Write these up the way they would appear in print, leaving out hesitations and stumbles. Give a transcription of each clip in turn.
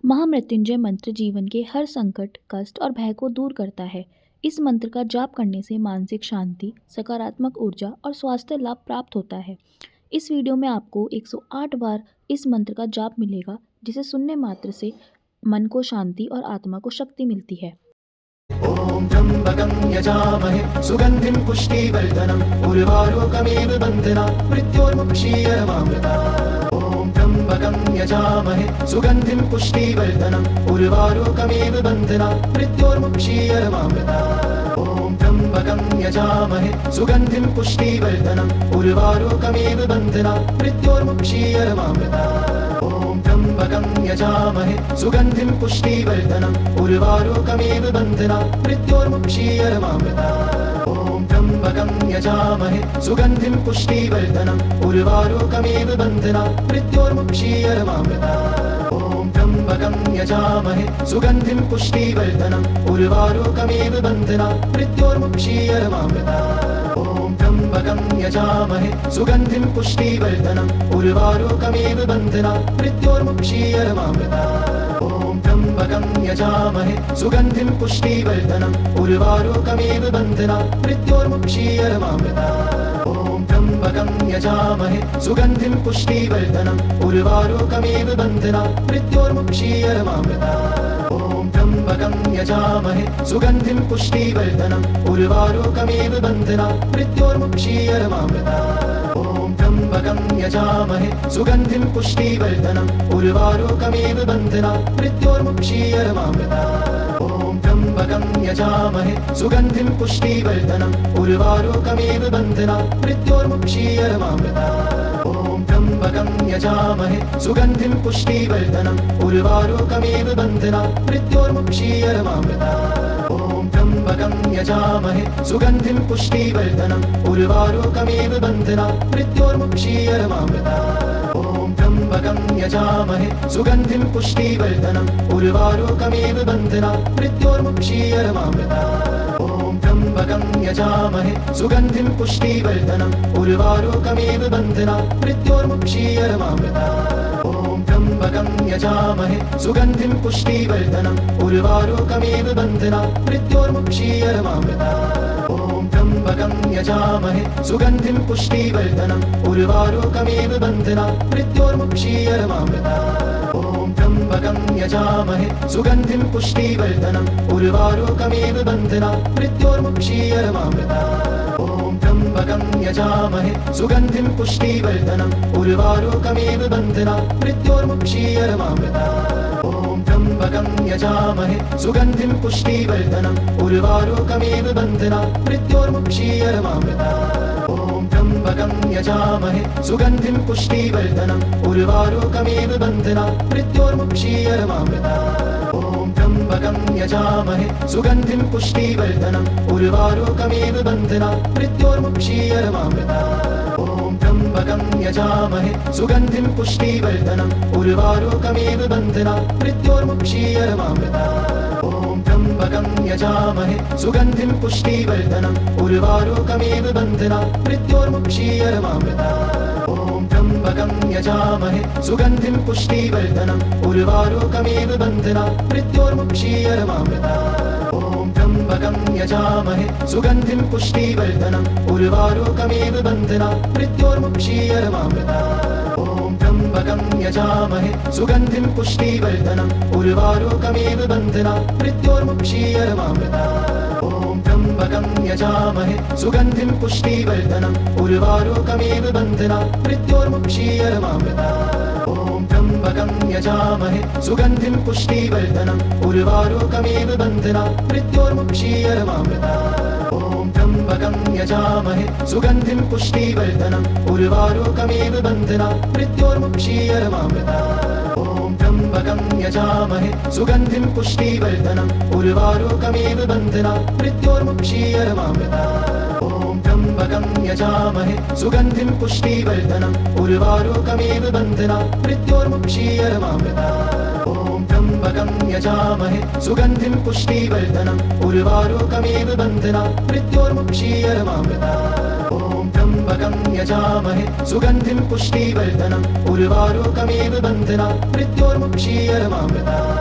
महामृत्युंजय मंत्र जीवन के हर संकट, कष्ट और भय को दूर करता है। इस मंत्र का जाप करने से मानसिक शांति, सकारात्मक ऊर्जा और स्वास्थ्य लाभ प्राप्त होता है। इस वीडियो में आपको 108 बार इस मंत्र का जाप मिलेगा, जिसे सुनने मात्र से मन को शांति और आत्मा को शक्ति मिलती है। ॐ त्र्यम्बकं यजामहे सुगन्धिं पुष्टिवर्धनम् उर्वारुकमेव बन्धनात् मृत्योर्मुक्षीयमामृतात्। ॐ त्र्यम्बकं यजामहे सुगन्धिं पुष्टिवर्धनम् उर्वारुकमेव बन्धनात् मृत्योर्मुक्षीयमामृतात्। ॐ त्र्यम्बकं यजामहे सुगन्धिं पुष्टिवर्धनम् उर्वारुकमेव बन्धनात् मृत्योर्मुक्षीयमामृतात्। ॐ त्र्यम्बकं यजामहे सुगन्धिं पुष्टिवर्धनम् उर्वारुकमेव बन्धनात् मृत्योर्मुक्षीयमामृतात्। ॐ त्र्यम्बकं यजामहे सुगन्धिं पुष्टिवर्धनम् उर्वारुकमेव बन्धनात् मृत्योर्मुक्षीयमामृतात्। ॐ त्र्यम्बकं यजामहे सुगन्धिं पुष्टिवर्धनम् उर्वारुकमेव बन्धनात् मृत्योर्मुक्षीयमामृतात्। ॐ त्र्यम्बकं यजामहे सुगन्धिं पुष्टिवर्धनम् उर्वारुकमेव बन्धनात् मृत्योर्मुक्षीयमामृतात्। ॐ त्र्यम्बकं यजामहे सुगन्धिं पुष्टिवर्धनम् उर्वारुकमेव बन्धनात् मृत्योर्मुक्षीयमामृतात्। ॐ त्र्यम्बकं यजामहे सुगन्धिं पुष्टिवर्धनम् उर्वारुकमेव बन्धनात् मृत्योर्मुक्षीयमामृतात्। ॐ त्र्यम्बकं यजामहे सुगन्धिं पुष्टिवर्धनम् उर्वारुकमेव बन्धनात् मृत्योर्मुक्षीयमामृतात्। ॐ त्र्यम्बकं यजामहे सुगन्धिं पुष्टिवर्धनम् उर्वारुकमेव बन्धनात् मृत्योर्मुक्षीयमामृतात्। ॐ त्र्यम्बकं यजामहे सुगन्धिं पुष्टिवर्धनम् उर्वारुकमेव बन्धनात् मृत्योर्मुक्षीयमामृतात्। ॐ त्र्यम्बकं यजामहे सुगन्धिं पुष्टिवर्धनम् उर्वारुकमेव बन्धनात् मृत्योर्मुक्षीयमामृतात्। ॐ त्र्यम्बकं यजामहे सुगन्धिं पुष्टिवर्धनम् उर्वारुकमेव बन्धनात् मृत्योर्मुक्षीयमामृतात्। ॐ त्र्यम्बकं यजामहे सुगन्धिं पुष्टिवर्धनम् उर्वारुकमेव बन्धनात् मृत्योर्मुक्षीयमामृतात्। ॐ त्र्यम्बकं यजामहे सुगन्धिं पुष्टिवर्धनम् उर्वारुकमेव बन्धनात् मृत्योर्मुक्षीयमामृतात्। ॐ त्र्यम्बकं यजामहे सुगन्धिं पुष्टिवर्धनम् उर्वारुकमेव बन्धनात् मृत्योर्मुक्षीयमामृतात्। ॐ त्र्यम्बकं यजामहे सुगन्धिं पुष्टिवर्धनम् उर्वारुकमेव बन्धनात् मृत्योर्मुक्षीयमामृतात्। ॐ त्र्यम्बकं यजामहे सुगन्धिं पुष्टिवर्धनम् उर्वारुकमेव बन्धनात् मृत्योर्मुक्षीयमामृतात्। ॐ त्र्यम्बकं यजामहे सुगन्धिं पुष्टिवर्धनम् उर्वारुकमेव बन्धनात् मृत्योर्मुक्षीयमामृतात्। ॐ त्र्यम्बकं यजामहे सुगन्धिं पुष्टिवर्धनम् उर्वारुकमेव बन्धनात् मृत्योर्मुक्षीयमामृतात्। ॐ त्र्यम्बकं यजामहे सुगन्धिं पुष्टिवर्धनम् उर्वारुकमेव बन्धनात् मृत्योर्मुक्षीयमामृतात्। ॐ त्र्यम्बकं यजामहे सुगन्धिं पुष्टिवर्धनम् उर्वारुकमेव बन्धनात् मृत्योर्मुक्षीयमामृतात्। ॐ त्र्यम्बकं यजामहे सुगन्धिं पुष्टिवर्धनम् उर्वारुकमेव बन्धनात् मृत्योर्मुक्षीयमामृतात्। ॐ त्र्यम्बकं यजामहे सुगन्धिं पुष्टिवर्धनम् उर्वारुकमेव बन्धनात् मृत्योर्मुक्षीयमामृतात्। ॐ त्र्यम्बकं यजामहे सुगन्धिं पुष्टिवर्धनम् उर्वारुकमेव बन्धनात् मृत्योर्मुक्षीयमामृतात्। ॐ त्र्यम्बकं यजामहे सुगन्धिं पुष्टिवर्धनम् उर्वारुकमेव बन्धनात् मृत्योर्मुक्षीयमामृतात्। ॐ त्र्यम्बकं यजामहे सुगन्धिं पुष्टिवर्धनम् उर्वारुकमेव बन्धनात् मृत्योर्मुक्षीयमामृतात्। ॐ त्र्यम्बकं यजामहे सुगन्धिं पुष्टिवर्धनम् उर्वारुकमेव बन्धनात् मृत्योर्मुक्षीयमामृतात्। ॐ त्र्यम्बकं यजामहे सुगन्धिं पुष्टिवर्धनम् उर्वारुकमेव बन्धनात् मृत्योर्मुक्षीयमामृतात्। ॐ त्र्यम्बकं यजामहे सुगन्धिं पुष्टिवर्धनम् उर्वारुकमेव बन्धनात् मृत्योर्मुक्षीयमामृतात्। ॐ त्र्यम्बकं यजामहे सुगन्धिं पुष्टिवर्धनम् उर्वारुकमेव बन्धनात् मृत्योर्मुक्षीयमामृतात्। ॐ त्र्यम्बकं यजामहे सुगन्धिं पुष्टिवर्धनम् उर्वारुकमेव बन्धनात् मृत्योर्मुक्षीयमामृतात्। ॐ त्र्यम्बकं यजामहे सुगन्धिं पुष्टिवर्धनम् उर्वारुकमेव बन्धनात् मृत्योर्मुक्षीयमामृतात्। ॐ त्र्यम्बकं यजामहे सुगन्धिं पुष्टिवर्धनम् उर्वारुकमेव बन्धनात् मृत्योर्मुक्षीयमामृतात्।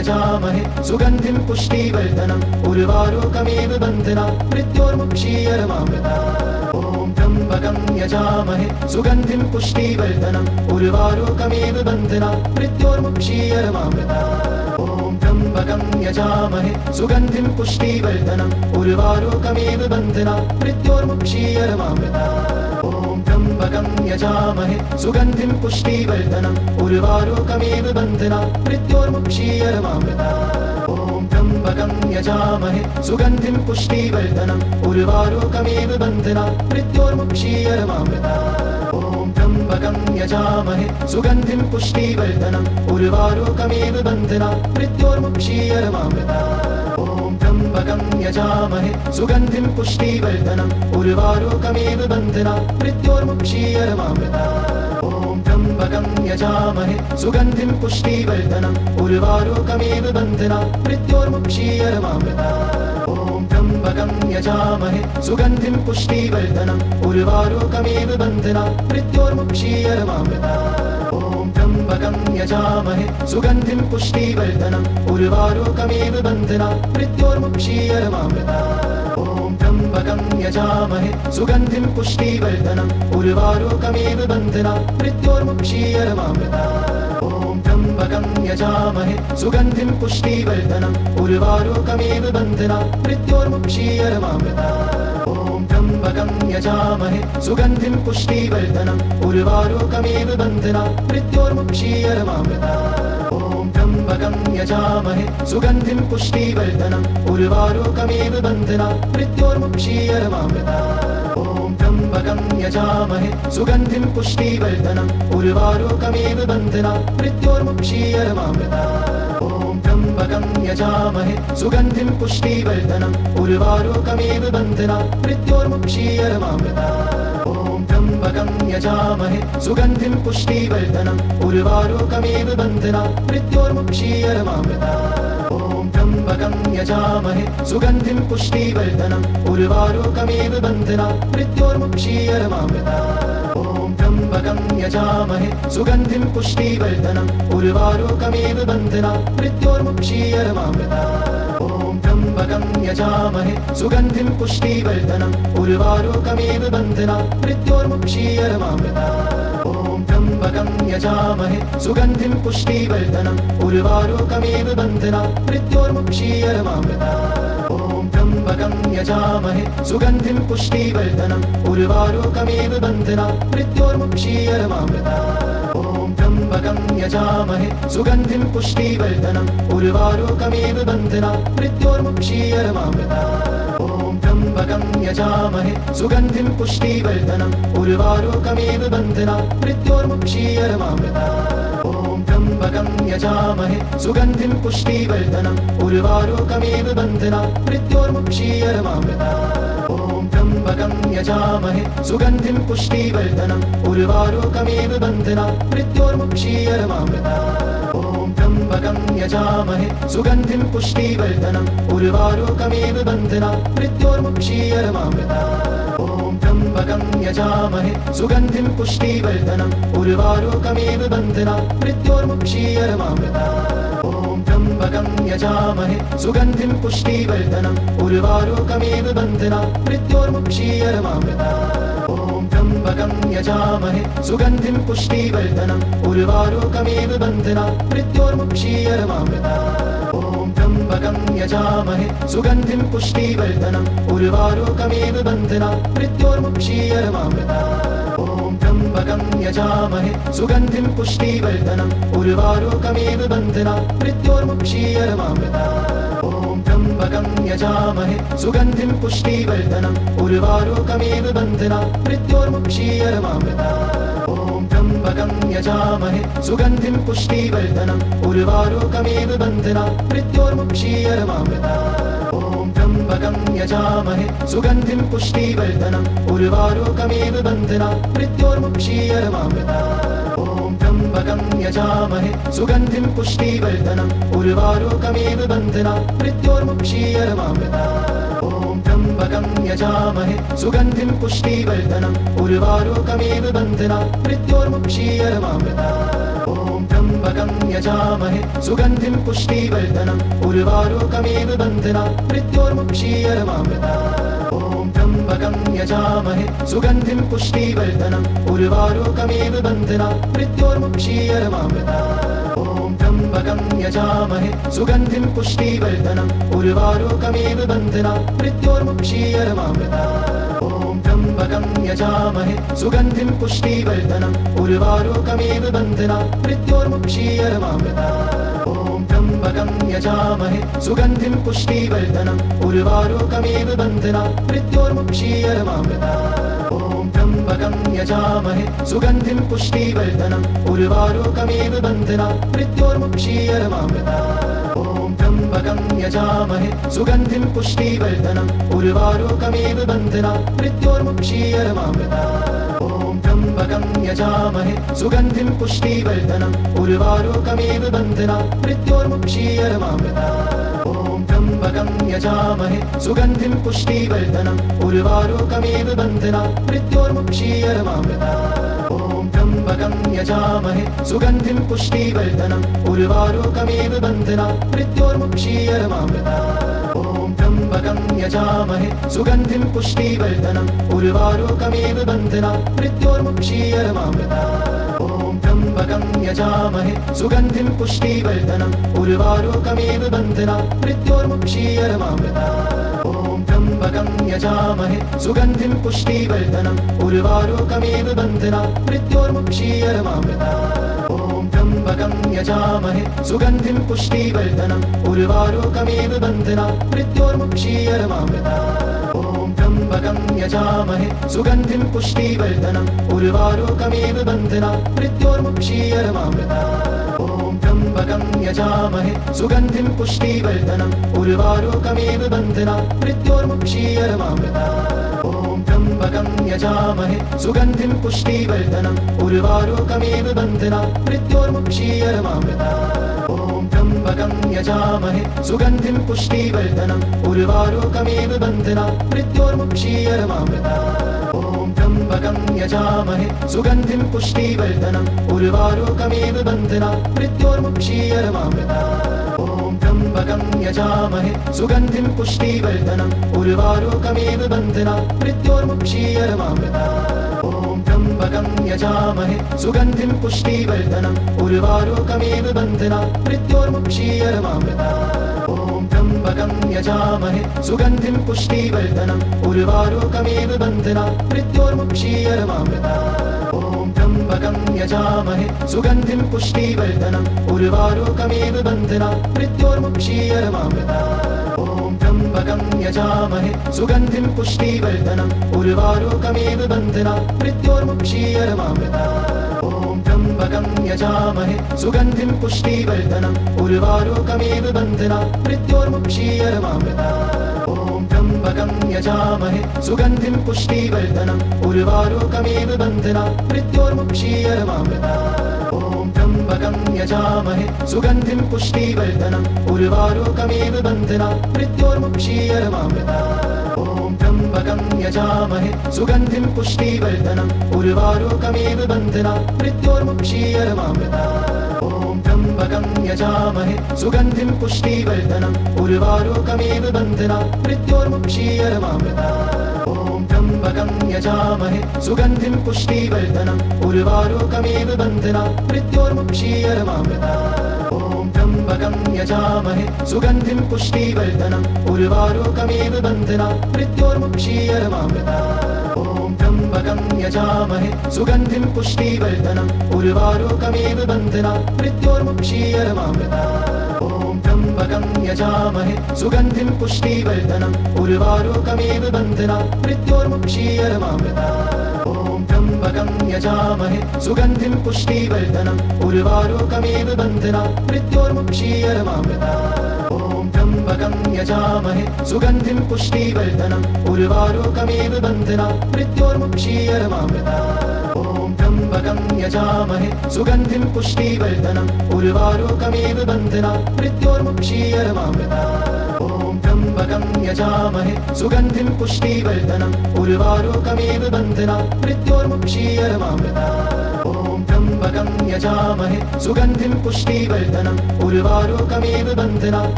यजामहे सुगन्धिं पुष्टिवर्धनम् उर्वारुकमेव बन्धनात् मृत्योर्मुक्षीयमामृतात् ॐ त्र्यम्बकं यजामहे सुगन्धिं पुष्टिवर्धनम् उर्वारुकमेव बन्धनात् मृत्योर्मुक्षीयमामृतात् ॐ त्र्यम्बकं यजामहे सुगन्धिं पुष्टिवर्धनम् उर्वारुकमेव बन्धनात् मृत्योर्मुक्षीयमामृतात् ॐ त्र्यम्बकं यजामहे सुगन्धिं पुष्टिवर्धनम् उर्वारुकमेव बन्धनात् मृत्योर्मुक्षीयमामृतात् ॐ त्र्यम्बकं यजामहे सुगन्धिं पुष्टिवर्धनम् उर्वारुकमेव बन्धनात् मृत्योर्मुक्षीयमामृतात् ॐ त्र्यम्बकं यजामहे सुगन्धिं पुष्टिवर्धनम् उर्वारुकमेव बन्धनात् मृत्योर्मुक्षीयमामृतात् ॐ त्र्यम्बकं यजामहे सुगन्धिं पुष्टिवर्धनम् उर्वारुकमेव बन्धनात् मृत्योर्मुक्षीयमामृतात् ॐ त्र्यम्बकं यजामहे सुगन्धिं पुष्टिवर्धनम् उर्वारुकमेव बन्धनात् मृत्योर्मुक्षीयमामृतात् ॐ त्र्यम्बकं यजामहे सुगन्धिं पुष्टिवर्धनम् उर्वारुकमेव बन्धनात् मृत्योर्मुक्षीयमामृतात् ॐ त्र्यम्बकं यजामहे सुगन्धिं पुष्टिवर्धनम् उर्वारुकमेव बन्धनात् मृत्योर्मुक्षीयमामृतात् ॐ त्र्यम्बकं यजामहे सुगन्धिं पुष्टिवर्धनम् उर्वारुकमेव बन्धनात् मृत्योर्मुक्षीयमामृतात् ॐ त्र्यम्बकं यजामहे सुगन्धिं पुष्टिवर्धनम् उर्वारुकमेव बन्धनात् मृत्योर्मुक्षीयमामृतात् ॐ त्र्यम्बकं यजामहे सुगन्धिं पुष्टिवर्धनम् उर्वारुकमेव बन्धनात् मृत्योर्मुक्षीयमामृतात् ॐ त्र्यम्बकं यजामहे सुगन्धिं पुष्टिवर्धनम् उर्वारुकमेव बन्धनात् मृत्योर्मुक्षीयमामृतात् ॐ त्र्यम्बकं यजामहे सुगन्धिं पुष्टिवर्धनम् उर्वारुकमेव बन्धनात् मृत्योर्मुक्षीयमामृतात् ॐ त्र्यम्बकं यजामहे सुगन्धिं पुष्टिवर्धनम् उर्वारुकमेव बन्धनात् मृत्योर्मुक्षीयमामृतात् ॐ त्र्यम्बकं यजामहे सुगन्धिं पुष्टिवर्धनम् उर्वारुकमेव बन्धनात् मृत्योर्मुक्षीयमामृतात् ॐ त्र्यम्बकं यजामहे सुगन्धिं पुष्टिवर्धनम् उर्वारुकमेव बन्धनात् मृत्योर्मुक्षीयमामृतात् ॐ त्र्यम्बकं यजामहे सुगन्धिं पुष्टिवर्धनम् उर्वारुकमेव बन्धनात् मृत्योर्मुक्षीयमामृतात् ॐ त्र्यम्बकं यजामहे सुगन्धिं पुष्टिवर्धनम् उर्वारुकमेव बन्धनात् मृत्योर्मुक्षीयमामृतात् ॐ त्र्यम्बकं यजामहे सुगन्धिं पुष्टिवर्धनम् उर्वारुकमेव बन्धनात् मृत्योर्मुक्षीयमामृतात् ॐ त्र्यम्बकं यजामहे सुगन्धिं पुष्टिवर्धनम् उर्वारुकमेव बन्धनात् मृत्योर्मुक्षीयमामृतात् ॐ त्र्यम्बकं यजामहे सुगन्धिं पुष्टिवर्धनम् उर्वारुकमेव बन्धनात् मृत्योर्मुक्षीयमामृतात् ॐ त्र्यम्बकं यजामहे सुगन्धिं पुष्टिवर्धनम् उर्वारुकमेव बन्धनात् मृत्योर्मुक्षीयमामृतात् ॐ त्र्यम्बकं यजामहे सुगन्धिं पुष्टिवर्धनम् उर्वारुकमेव बन्धनात् मृत्योर्मुक्षीयमामृतात् ॐ त्र्यम्बकं यजामहे सुगन्धिं पुष्टिवर्धनम् उर्वारुकमेव बन्धनात् मृत्योर्मुक्षीयमामृतात् ॐ त्र्यम्बकं यजामहे सुगन्धिं पुष्टिवर्धनम् उर्वारुकमेव बन्धनात् मृत्योर्मुक्षीयमामृतात् ॐ त्र्यम्बकं यजामहे सुगन्धिं पुष्टिवर्धनम् उर्वारुकमेव बन्धनात् मृत्योर्मुक्षीयमामृतात् ॐ त्र्यम्बकं यजामहे सुगन्धिं पुष्टिवर्धनम् उर्वारुकमेव बन्धनात् मृत्योर्मुक्षीयमामृतात् ॐ त्र्यम्बकं यजामहे सुगन्धिं पुष्टिवर्धनम् उर्वारुकमेव बन्धनात् मृत्योर्मुक्षीयमामृतात् ॐ त्र्यम्बकं यजामहे सुगन्धिं पुष्टिवर्धनम् उर्वारुकमेव बन्धनात् मृत्योर्मुक्षीयमामृतात् ॐ त्र्यम्बकं यजामहे सुगन्धिं पुष्टिवर्धनम् उर्वारुकमेव बन्धनात् मृत्योर्मुक्षीयमामृतात् ॐ त्र्यम्बकं यजामहे सुगन्धिं पुष्टिवर्धनम् उर्वारुकमेव बन्धनात् मृत्योर्मुक्षीयमामृतात् ॐ त्र्यम्बकं यजामहे सुगन्धिं पुष्टिवर्धनम् उर्वारुकमेव बन्धनात् मृत्योर्मुक्षीयमामृतात् ॐ त्र्यम्बकं यजामहे सुगन्धिं पुष्टिवर्धनम् उर्वारुकमेव बन्धनात् मृत्योर्मुक्षीयमामृतात् ॐ त्र्यम्बकं यजामहे सुगन्धिं पुष्टिवर्धनम् उर्वारुकमेव बन्धनात् मृत्योर्मुक्षीयमामृतात् ॐ त्र्यम्बकं यजामहे सुगन्धिं पुष्टिवर्धनम् उर्वारुकमेव बन्धनात् मृत्योर्मुक्षीयमामृतात् ॐ त्र्यम्बकं त्र्यम्बकं यजामहे सुगन्धिं पुष्टिवर्धनम् उर्वारुकमिव बन्धनात् मृत्योर्मुक्षीयमामृतात् ॐ त्र्यम्बकं यजामहे सुगन्धिं पुष्टिवर्धनम् उर्वारुकमिव बन्धनात् मृत्योर्मुक्षीयमामृतात् ॐ त्र्यम्बकं यजामहे सुगन्धिं पुष्टिवर्धनम् उर्वारुकमिव बन्धनात् मृत्योर्मुक्षीयमामृतात् ॐ त्र्यम्बकं यजामहे सुगन्धिं पुष्टिवर्धनम् उर्वारुकमिव बन्धनात् मृत्योर्मुक्षीयमामृतात् ॐ त्र्यम्बकं यजामहे सुगन्धिं पुष्टिवर्धनम् उर्वारुकमिव बन्धनात् मृत्योर्मुक्षीयमामृतात् ॐ त्र्यम्बकं यजामहे सुगन्धिं पुष्टिवर्धनम् उर्वारुकमिव बन्धनात् मृत्योर्मुक्षीयमामृतात् ॐ त्र्यम्बकं यजामहे सुगन्धिं पुष्टिवर्धनम् उर्वारुकमिव बन्धनात् मृत्योर्मुक्षीयमामृतात् ॐ त्र्यम्बकं यजामहे सुगन्धिं पुष्टिवर्धनम् उर्वारुकमिव बन्धनात् मृत्योर्मुक्षीयमामृतात् ॐ त्र्यम्बकं यजामहे सुगन्धिं पुष्टिवर्धनम् उर्वारुकमिव बन्धनात् मृत्योर्मुक्षीयमामृतात् ॐ त्र्यम्बकं यजामहे सुगन्धिं पुष्टिवर्धनम् उर्वारुकमिव बन्धनात् मृत्योर्मुक्षीयमामृतात् ॐ त्र्यम्बकं यजामहे सुगन्धिं पुष्टिवर्धनम् उर्वारुकमिव बन्धनात् मृत्योर्मुक्षीयमामृतात् ॐ त्र्यम्बकं यजामहे सुगन्धिं पुष्टिवर्धनम् उर्वारुकमिव बन्धनात् मृत्योर्मुक्षीयमामृतात् ॐ त्र्यम्बकं यजामहे सुगन्धिं पुष्टिवर्धनम् उर्वारुकमिव बन्धनात् मृत्योर्मुक्षीयमामृतात् ॐ त्र्यम्बकं यजामहे सुगन्धिं पुष्टिवर्धनम् उर्वारुकमिव बन्धनात् मृत्योर्मुक्षीयमामृतात् ॐ त्र्यम्बकं यजामहे सुगन्धिं पुष्टिवर्धनम् उर्वारुकमिव बन्धनात् मृत्योर्मुक्षीयमामृतात् ॐ त्र्यम्बकं यजामहे सुगन्धिं पुष्टिवर्धनम् उर्वारुकमिव बन्धनात् मृत्योर्मुक्षीयमामृतात् ॐ त्र्यम्बकं यजामहे सुगन्धिं पुष्टिवर्धनम् उर्वारुकमिव बन्धनात् मृत्योर्मुक्षीयमामृतात् ॐ त्र्यम्बकं यजामहे सुगन्धिं पुष्टिवर्धनम् उर्वारुकमिव बन्धनात् मृत्योर्मुक्षीयमामृतात् ॐ त्र्यम्बकं यजामहे सुगन्धिं पुष्टिवर्धनम् उर्वारुकमिव बन्धनात् मृत्योर्मुक्षीयमामृतात् ॐ त्र्यम्बकं यजामहे सुगन्धिं पुष्टिवर्धनम् उर्वारुकमिव बन्धनात् मृत्योर्मुक्षीयमामृतात् ॐ त्र्यम्बकं यजामहे सुगन्धिं पुष्टिवर्धनम् उर्वारुकमिव बन्धनात् मृत्योर्मुक्षीयमामृतात् ॐ त्र्यम्बकं यजामहे सुगन्धिं पुष्टिवर्धनम् उर्वारुकमिव बन्धनात् मृत्योर्मुक्षीयमामृतात् ॐ त्र्यम्बकं यजामहे सुगन्धिं पुष्टिवर्धनम् उर्वारुकमिव बन्धनात् मृत्योर्मुक्षीयमामृतात् ॐ त्र्यम्बकं यजामहे सुगन्धिं पुष्टिवर्धनम् उर्वारुकमिव बन्धनात् मृत्योर्मुक्षीयमामृतात् ॐ त्र्यम्बकं यजामहे सुगन्धिं पुष्टिवर्धनम् उर्वारुकमिव बन्धनात् मृत्योर्मुक्षीयमामृतात् ॐ त्र्यम्बकं यजामहे सुगन्धिं पुष्टिवर्धनम् उर्वारुकमिव बन्धनात् मृत्योर्मुक्षीयमामृतात् ॐ त्र्यम्बकं यजामहे सुगन्धिं पुष्टिवर्धनम् उर्वारुकमिव बन्धनात् मृत्योर्मुक्षीयमामृतात् ॐ त्र्यम्बकं यजामहे सुगन्धिं पुष्टिवर्धनम् उर्वारुकमिव बन्धनात् मृत्योर्मुक्षीयमामृतात् ॐ त्र्यम्बकं यजामहे सुगन्धिं पुष्टिवर्धनम् उर्वारुकमिव बन्धनात् मृत्योर्मुक्षीयमामृतात् ॐ त्र्यम्बकं यजामहे सुगन्धिं पुष्टिवर्धनम् उर्वारुकमिव बन्धनात् मृत्योर्मुक्षीयमामृतात् ॐ त्र्यम्बकं यजामहे सुगन्धिं पुष्टिवर्धनम् उर्वारुकमिव बन्धनात् मृत्योर्मुक्षीयमामृतात् ॐ त्र्यम्बकं यजामहे सुगन्धिं पुष्टिवर्धनम् उर्वारुकमिव बन्धनात् मृत्योर्मुक्षीयमामृतात् ॐ त्र्यम्बकं यजामहे सुगन्धिं पुष्टिवर्धनम् उर्वारुकमिव बन्धनात् मृत्योर्मुक्षीयमामृतात् ॐ त्र्यम्बकं यजामहे सुगन्धिं पुष्टिवर्धनम् उर्वारुकमिव बन्धनात् मृत्योर्मुक्षीयमामृतात् ॐ त्र्यम्बकं यजामहे सुगन्धिं पुष्टिवर्धनम् उर्वारुकमिव बन्धनात् मृत्योर्मुक्षीयमामृतात् ॐ त्र्यम्बकं यजामहे सुगन्धिं पुष्टिवर्धनम् उर्वारुकमिव बन्धनात् मृत्योर्मुक्षीयमामृतात् ॐ त्र्यम्बकं यजामहे सुगन्धिं पुष्टिवर्धनम् उर्वारुकमिव बन्धनात् मृत्योर्मुक्षीयमामृतात् ॐ त्र्यम्बकं त्र्यम्बकं यजामहे सुगन्धिं पुष्टिवर्धनम् उर्वारुकमेव बन्धनात्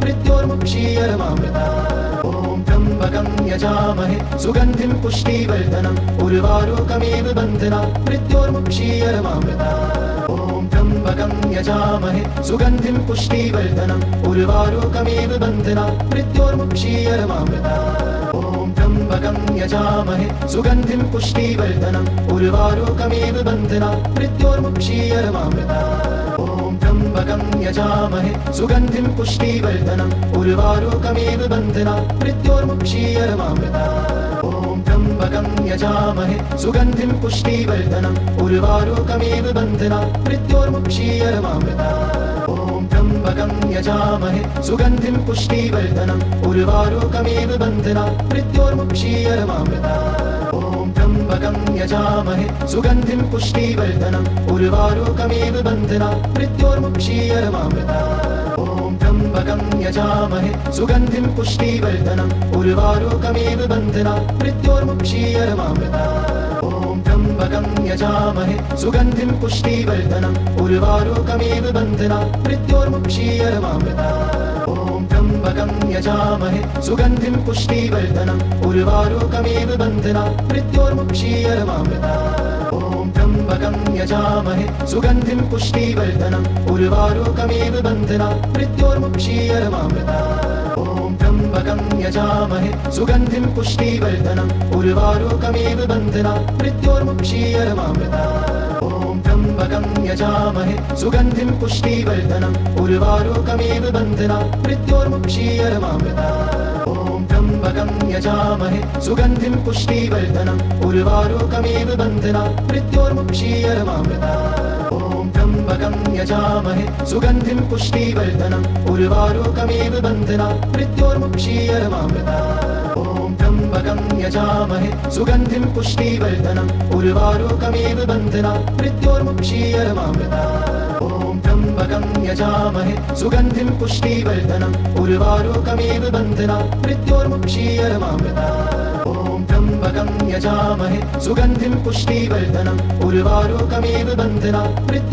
मृत्योर्मुक्षीयमामृतात्। ॐ त्र्यम्बकं यजामहे सुगन्धिं पुष्टिवर्धनम् उर्वारुकमेव बन्धनात् मृत्योर्मुक्षीयमामृतात्। ॐ त्र्यम्बकं यजामहे सुगन्धिं पुष्टिवर्धनम् उर्वारुकमेव बन्धनात् मृत्योर्मुक्षीयमामृतात्। ॐ त्र्यम्बकं यजामहे सुगन्धिं पुष्टिवर्धनम् उर्वारुकमेव बन्धनात् मृत्योर्मुक्षीयमामृतात्। ॐ त्र्यम्बकं यजामहे सुगन्धिं पुष्टिवर्धनम् उर्वारुकमेव बन्धनात् मृत्योर्मुक्षीयमामृतात्। ॐ त्र्यम्बकं यजामहे सुगन्धिं पुष्टिवर्धनम् उर्वारुकमेव बन्धनात् मृत्योर्मुक्षीयमामृतात्। ॐ त्र्यम्बकं यजामहे सुगन्धिं पुष्टिवर्धनम् उर्वारुकमेव बन्धनात् मृत्योर्मुक्षीयमामृतात्। ॐ त्र्यम्बकं यजामहे सुगन्धिं पुष्टिवर्धनम् उर्वारुकमेव बन्धनात् मृत्योर्मुक्षीयमामृतात्। ॐ त्र्यम्बकं यजामहे सुगन्धिं पुष्टिवर्धनम् उर्वारुकमेव बन्धनात् मृत्योर्मुक्षीयमामृतात्। ॐ त्र्यम्बकं यजामहे सुगन्धिं पुष्टिवर्धनम् उर्वारुकमेव बन्धनात् मृत्योर्मुक्षीयमामृतात्। ॐ त्र्यम्बकं यजामहे सुगन्धिं पुष्टिवर्धनम् उर्वारुकमेव बन्धनात् मृत्योर्मुक्षीयमामृतात्। ॐ त्र्यम्बकं यजामहे सुगन्धिं पुष्टिवर्धनम् उर्वारुकमेव बन्धनात् मृत्योर्मुक्षीयमामृतात्। ॐ त्र्यम्बकं यजामहे सुगन्धिं पुष्टिवर्धनम् उर्वारुकमेव बन्धनात् मृत्योर्मुक्षीयमामृतात्। ॐ त्र्यम्बकं यजामहे सुगन्धिं पुष्टिवर्धनम् उर्वारुकमेव बन्धनात् मृत्योर्मुक्षीयमामृतात्। ॐ त्र्यम्बकं यजामहे सुगन्धिं पुष्टिवर्धनम् उर्वारुकमेव बन्धनात् मृत्योर्मुक्षीयमामृतात्। ॐ त्र्यम्बकं यजामहे सुगन्धिं पुष्टिवर्धनम् उर्वारुकमेव बन्धनात् मृत्योर्मुक्षीयमामृतात्। ॐ त्र्यम्बकं यजामहे सुगन्धिं पुष्टिवर्धनम् उर्वारुकमेव बन्धनात् मृत्योर्मुक्षीयमामृतात्। ॐ त्र्यम्बकं यजामहे सुगन्धिं पुष्टिवर्धनम् उर्वारुकमेव बन्धनात् मृत्योर्मुक्षीयमामृतात्। ॐ त्र्यम्बकं यजामहे सुगन्धिं पुष्टिवर्धनम् उर्वारुकमेव बन्धनात् मृत्योर्मुक्षीयमामृतात्।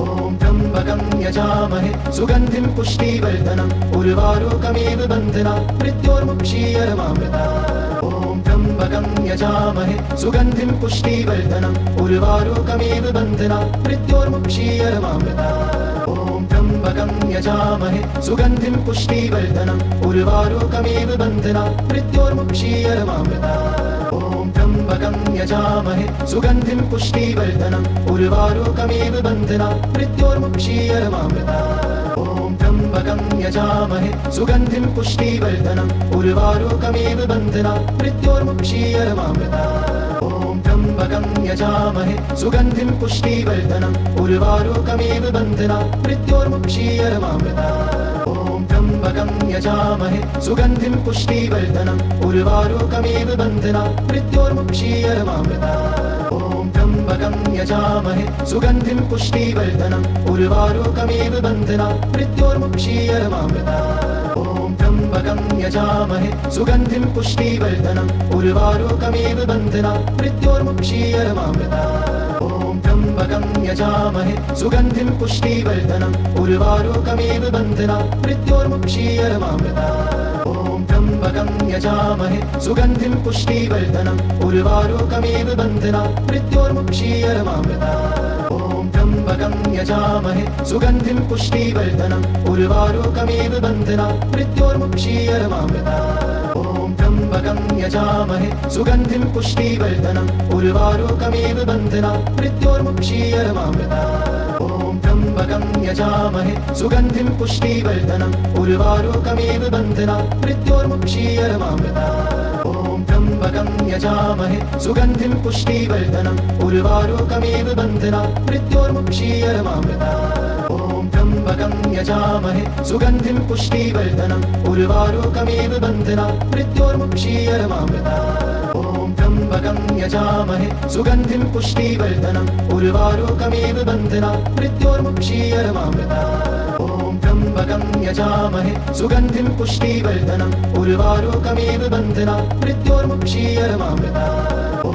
ॐ त्र्यम्बकं यजामहे सुगन्धिं पुष्टिवर्धनम् उर्वारुकमेव बन्धनात् मृत्योर्मुक्षीयमामृतात्। ॐ त्र्यम्बकं यजामहे सुगन्धिं पुष्टिवर्धनम् उर्वारुकमेव बन्धनात् मृत्योर्मुक्षीयमामृतात्। ॐ त्र्यम्बकं यजामहे सुगन्धिं पुष्टिवर्धनम् उर्वारुकमेव बन्धनात् मृत्योर्मुक्षीयमामृतात्। ॐ त्र्यम्बकं यजामहे सुगन्धिं पुष्टिवर्धनम् उर्वारुकमेव बन्धनात् मृत्योर्मुक्षीयमामृतात्। ॐ त्र्यम्बकं यजामहे सुगन्धिं पुष्टिवर्धनम् उर्वारुकमेव बन्धनात् मृत्योर्मुक्षीयमामृतात्। ॐ त्र्यम्बकं यजामहे सुगन्धिं पुष्टिवर्धनम् उर्वारुकमेव बन्धनात् मृत्योर्मुक्षीयमामृतात्। ॐ त्र्यम्बकं यजामहे सुगन्धिं पुष्टिवर्धनम् उर्वारुकमेव बन्धनात् मृत्योर्मुक्षीयमामृतात्। ॐ त्र्यम्बकं यजामहे सुगन्धिं पुष्टिवर्धनम् उर्वारुकमेव बन्धनात् मृत्योर्मुक्षीयमामृतात्। ॐ त्र्यम्बकं यजामहे सुगन्धिं पुष्टिवर्धनम् उर्वारुकमेव बन्धनात् मृत्योर्मुक्षीयमामृतात्। ॐ त्र्यम्बकं यजामहे सुगन्धिं पुष्टिवर्धनम् उर्वारुकमेव बन्धनात् मृत्योर्मुक्षीयमामृतात्। ॐ त्र्यम्बकं यजामहे सुगन्धिं पुष्टिवर्धनम् उर्वारुकमेव बन्धनात् मृत्योर्मुक्षीयमामृतात्। ॐ त्र्यम्बकं यजामहे सुगन्धिं पुष्टिवर्धनम् उर्वारुकमेव बन्धनात् मृत्योर्मुक्षीयमामृतात्। ॐ त्र्यम्बकं यजामहे सुगन्धिं पुष्टिवर्धनम् उर्वारुकमेव बन्धनात् मृत्योर्मुक्षीयमामृतात्। ॐ त्र्यम्बकं यजामहे सुगन्धिं पुष्टिवर्धनम् उर्वारुकमेव बन्धनात् मृत्योर्मुक्षीयमामृतात्। ॐ त्र्यम्बकं यजामहे सुगन्धिं पुष्टिवर्धनम् उर्वारुकमेव बन्धनात् मृत्योर्मुक्षीयमामृतात्। ॐ त्र्यम्बकं यजामहे सुगन्धिं पुष्टिवर्धनम् उर्वारुकमेव बन्धनात् मृत्योर्मुक्षीयमामृतात्। ॐ त्र्यम्बकं यजामहे सुगन्धिं पुष्टिवर्धनम् उर्वारुकमेव बन्धनात् मृत्योर्मुक्षीयमामृतात्। ॐ त्र्यम्बकं यजामहे सुगन्धिं पुष्टिवर्धनम् उर्वारुकमेव बन्धनात् मृत्योर्मुक्षीयमामृतात्। ॐ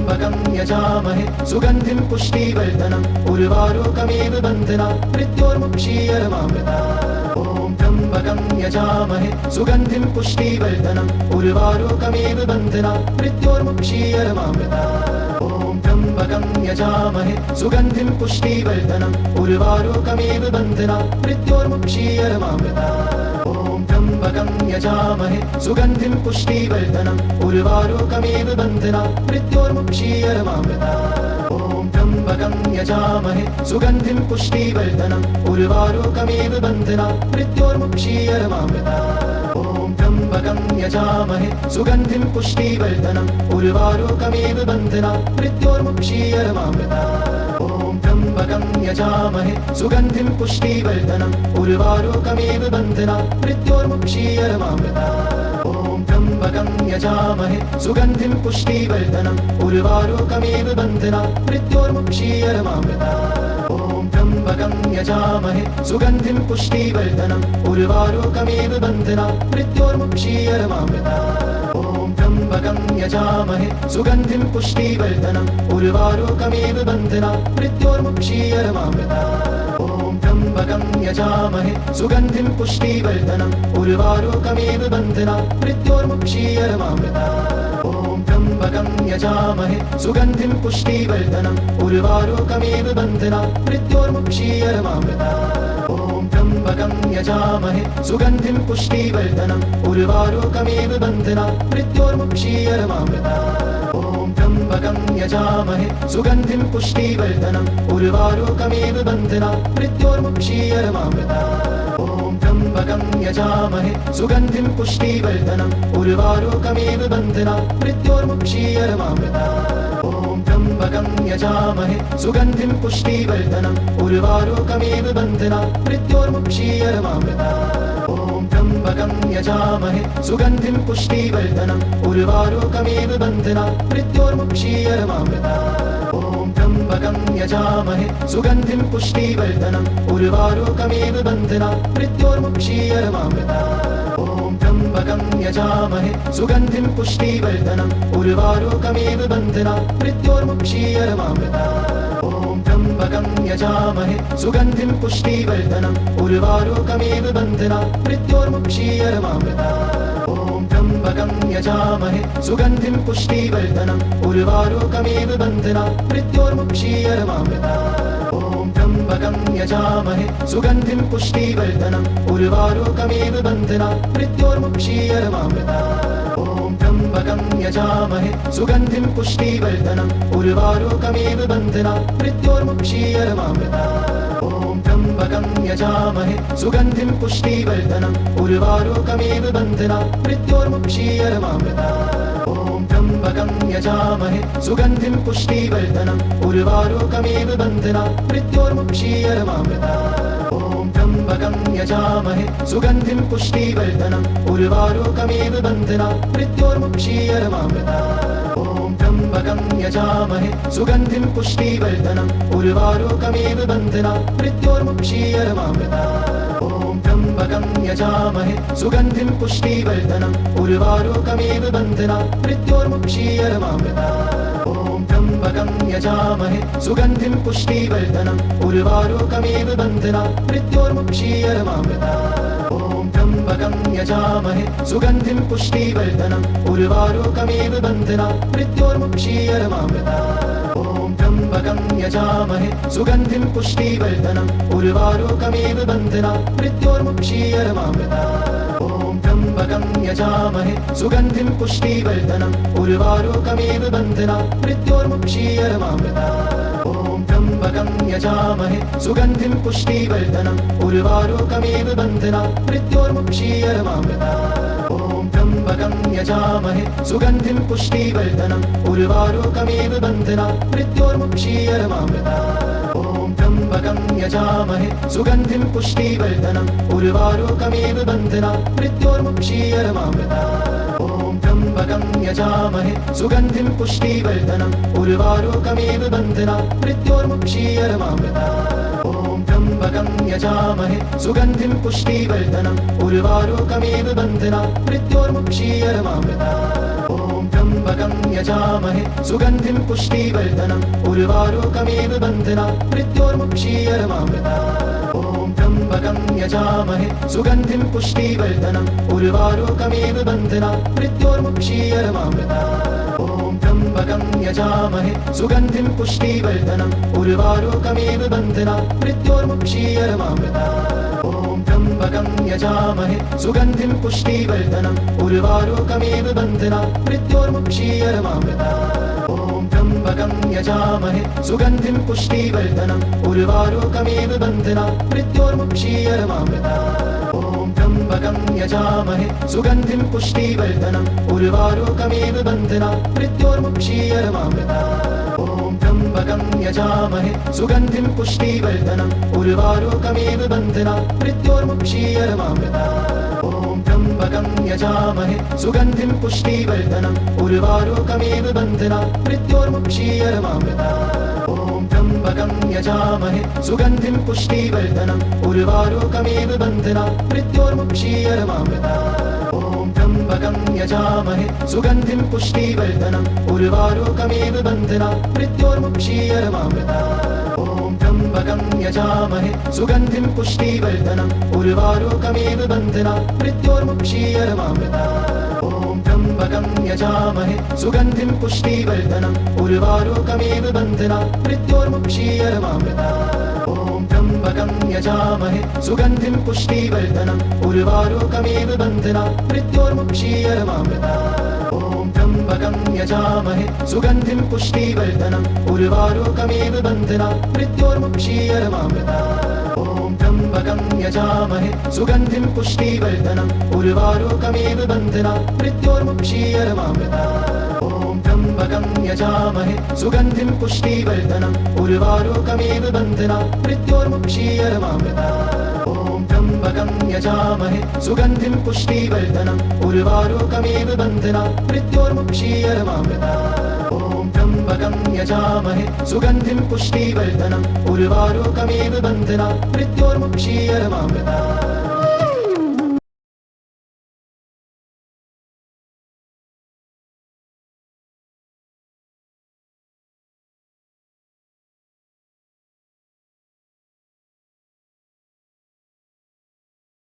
त्र्यम्बकं यजामहे सुगन्धिं पुष्टिवर्धनम् उर्वारुकमिव बन्धनात् मृत्योर्मुक्षीयमामृतात् ॐ त्र्यम्बकं यजामहे सुगन्धिं पुष्टिवर्धनम् उर्वारुकमिव बन्धनात् मृत्योर्मुक्षीयमामृतात् ॐ त्र्यम्बकं यजामहे सुगन्धिं पुष्टिवर्धनम् उर्वारुकमिव बन्धनात् मृत्योर्मुक्षीयमामृतात् ॐ त्र्यम्बकं यजामहे सुगन्धिं पुष्टिवर्धनम् उर्वारुकमिव बन्धनात् मृत्योर्मुक्षीयमामृतात् ॐ त्र्यम्बकं यजामहे सुगन्धिं पुष्टिवर्धनम् उर्वारुकमिव बन्धनात् मृत्योर्मुक्षीयमामृतात् ॐ त्र्यम्बकं यजामहे सुगन्धिं पुष्टिवर्धनम् उर्वारुकमिव बन्धनात् मृत्योर्मुक्षीयमामृतात् ॐ त्र्यम्बकं यजामहे सुगन्धिं पुष्टिवर्धनम् उर्वारुकमिव बन्धनात् मृत्योर्मुक्षीयमामृतात् ॐ त्र्यम्बकं यजामहे सुगन्धिं पुष्टिवर्धनम् उर्वारुकमिव बन्धनात् मृत्योर्मुक्षीयमामृतात् ॐ त्र्यम्बकं यजामहे सुगन्धिं पुष्टिवर्धनम् उर्वारुकमिव बन्धनात् मृत्योर्मुक्षीयमामृतात् ॐ त्र्यम्बकं यजामहे सुगन्धिं पुष्टिवर्धनम् उर्वारुकमिव बन्धनात् मृत्योर्मुक्षीयमामृतात् ॐ त्र्यम्बकं यजामहे सुगन्धिं पुष्टिवर्धनम् उर्वारुकमिव बन्धनात् मृत्योर्मुक्षीयमामृतात् ॐ त्र्यम्बकं यजामहे सुगन्धिं पुष्टिवर्धनम् उर्वारुकमिव बन्धनात् मृत्योर्मुक्षीयमामृतात् ॐ त्र्यम्बकं यजामहे सुगन्धिं पुष्टिवर्धनम् उर्वारुकमिव बन्धनात् मृत्योर्मुक्षीयमामृतात् ॐ त्र्यम्बकं यजामहे सुगन्धिं पुष्टिवर्धनम् उर्वारुकमिव बन्धनात् मृत्योर्मुक्षीयमामृतात् ॐ त्र्यम्बकं यजामहे सुगन्धिं पुष्टिवर्धनम् उर्वारुकमिव बन्धनात् मृत्योर्मुक्षीयमामृतात् ॐ त्र्यम्बकं यजामहे सुगन्धिं पुष्टिवर्धनम् उर्वारुकमिव बन्धनात् मृत्योर्मुक्षीयमामृतात् ॐ त्र्यम्बकं यजामहे सुगन्धिं पुष्टिवर्धनम् उर्वारुकमिव बन्धनात् मृत्योर्मुक्षीयमामृतात् ॐ त्र्यम्बकं यजामहे सुगन्धिं पुष्टिवर्धनम् उर्वारुकमिव बन्धनात् मृत्योर्मुक्षीयमामृतात् ॐ त्र्यम्बकं यजामहे सुगन्धिं पुष्टिवर्धनम् उर्वारुकमिव बन्धनात् मृत्योर्मुक्षीयमामृतात् ॐ त्र्यम्बकं यजामहे सुगन्धिं पुष्टिवर्धनम् उर्वारुकमिव बन्धनात् मृत्योर्मुक्षीयमामृतात् ॐ त्र्यम्बकं यजामहे सुगन्धिं पुष्टिवर्धनम् उर्वारुकमिव बन्धनात् मृत्योर्मुक्षीयमामृतात् ॐ त्र्यम्बकं यजामहे सुगन्धिं पुष्टिवर्धनम् उर्वारुकमिव बन्धनात् मृत्योर्मुक्षीयमामृतात् ॐ त्र्यम्बकं यजामहे सुगन्धिं पुष्टिवर्धनम् उर्वारुकमिव बन्धनात् मृत्योर्मुक्षीयमामृतात् ॐ त्र्यम्बकं यजामहे सुगन्धिं पुष्टिवर्धनम् उर्वारुकमिव बन्धनात् मृत्योर्मुक्षीयमामृतात् ॐ त्र्यम्बकं यजामहे सुगन्धिं पुष्टिवर्धनम् उर्वारुकमिव बन्धनात् मृत्योर्मुक्षीयमामृतात् ॐ त्र्यम्बकं यजामहे सुगन्धिं पुष्टिवर्धनम् उर्वारुकमिव बन्धनात् मृत्योर्मुक्षीयमामृतात् ॐ त्र्यम्बकं यजामहे सुगन्धिं पुष्टिवर्धनम् उर्वारुकमिव बन्धनात् मृत्योर्मुक्षीयमामृतात् ॐ त्र्यम्बकं यजामहे सुगन्धिं पुष्टिवर्धनम् उर्वारुकमिव बन्धनात् मृत्योर्मुक्षीयमामृतात् ॐ त्र्यम्बकं यजामहे सुगन्धिं पुष्टिवर्धनम् उर्वारुकमिव बन्धनात् मृत्योर्मुक्षीयमामृतात् ॐ त्र्यम्बकं यजामहे सुगन्धिं पुष्टिवर्धनम् उर्वारुकमिव बन्धनात् मृत्योर्मुक्षीयमामृतात् ॐ त्र्यम्बकं यजामहे सुगन्धिं पुष्टिवर्धनम् उर्वारुकमिव बन्धनात् मृत्योर्मुक्षीयमामृतात् ॐ त्र्यम्बकं यजामहे सुगन्धिं पुष्टिवर्धनम् उर्वारुकमिव बन्धनात् मृत्योर्मुक्षीयमामृतात् ॐ त्र्यम्बकं यजामहे सुगन्धिं पुष्टिवर्धनम् उर्वारुकमिव बन्धनात् मृत्योर्मुक्षीयमामृतात् ॐ त्र्यम्बकं यजामहे सुगन्धिं पुष्टिवर्धनम् उर्वारुकमिव बन्धनात् मृत्योर्मुक्षीयमामृतात् ॐ त्र्यम्बकं यजामहे सुगन्धिं पुष्टिवर्धनम् उर्वारुकमिव बन्धनात् मृत्योर्मुक्षीयमामृतात् ॐ त्र्यम्बकं यजामहे सुगन्धिं पुष्टिवर्धनम् उर्वारुकमिव बन्धनात् मृत्योर्मुक्षीयमामृतात् ॐ त्र्यम्बकं यजामहे सुगन्धिं पुष्टिवर्धनम् उर्वारुकमिव बन्धनात् मृत्योर्मुक्षीयमामृतात् ॐ त्र्यम्बकं त्र्यम्बकं यजामहे सुगन्धिं पुष्टिवर्धनम् उर्वारुकमेव बन्धनात् मृत्योर्मुक्षीयमामृतात् ॐ त्र्यम्बकं यजामहे सुगन्धिं पुष्टिवर्धनम् उर्वारुकमेव बन्धनात् मृत्योर्मुक्षीयमामृतात् ॐ त्र्यम्बकं यजामहे सुगन्धिं पुष्टिवर्धनम् उर्वारुकमेव बन्धनात् मृत्योर्मुक्षीयमामृतात् ॐ त्र्यम्बकं यजामहे सुगन्धिं पुष्टिवर्धनम् उर्वारुकमेव बन्धनात् मृत्योर्मुक्षीयमामृतात् ॐ त्र्यम्बकं यजामहे सुगन्धिं पुष्टिवर्धनम् उर्वारुकमेव बन्धनात् मृत्योर्मुक्षीयमामृतात् ॐ त्र्यम्बकं यजामहे सुगन्धिं पुष्टिवर्धनम् उर्वारुकमेव बन्धनात् मृत्योर्मुक्षीयमामृतात् ॐ त्र्यम्बकं यजामहे सुगन्धिं पुष्टिवर्धनम् उर्वारुकमेव बन्धनात् मृत्योर्मुक्षीयमामृतात् ॐ त्र्यम्बकं यजामहे सुगन्धिं पुष्टिवर्धनम् उर्वारुकमेव बन्धनात् मृत्योर्मुक्षीयमामृतात् ॐ त्र्यम्बकं यजामहे सुगन्धिं पुष्टिवर्धनम् उर्वारुकमेव बन्धनात् मृत्योर्मुक्षीयमामृतात् ॐ त्र्यम्बकं यजामहे सुगन्धिं पुष्टिवर्धनम् उर्वारुकमेव बन्धनात् मृत्योर्मुक्षीयमामृतात् ॐ त्र्यम्बकं यजामहे सुगन्धिं पुष्टिवर्धनम् उर्वारुकमेव बन्धनात् मृत्योर्मुक्षीयमामृतात् ॐ त्र्यम्बकं यजामहे सुगन्धिं पुष्टिवर्धनम् उर्वारुकमेव बन्धनात् मृत्योर्मुक्षीयमामृतात् ॐ त्र्यम्बकं यजामहे सुगन्धिं पुष्टिवर्धनम् उर्वारुकमेव बन्धनात् मृत्योर्मुक्षीयमामृतात् ॐ त्र्यम्बकं यजामहे सुगन्धिं पुष्टिवर्धनम् उर्वारुकमेव बन्धनात् मृत्योर्मुक्षीयमामृतात् ॐ त्र्यम्बकं यजामहे सुगन्धिं पुष्टिवर्धनम् उर्वारुकमेव बन्धनात् मृत्योर्मुक्षीयमामृतात् ॐ त्र्यम्बकं यजामहे सुगन्धिं पुष्टिवर्धनम् उर्वारुकमेव बन्धनात् मृत्योर्मुक्षीयमामृतात् ॐ त्र्यम्बकं यजामहे सुगन्धिं पुष्टिवर्धनम् उर्वारुकमेव बन्धनात् मृत्योर्मुक्षीयमामृतात् ॐ त्र्यम्बकं यजामहे सुगन्धिं पुष्टिवर्धनम् उर्वारुकमेव बन्धनात् मृत्योर्मुक्षीयमामृतात्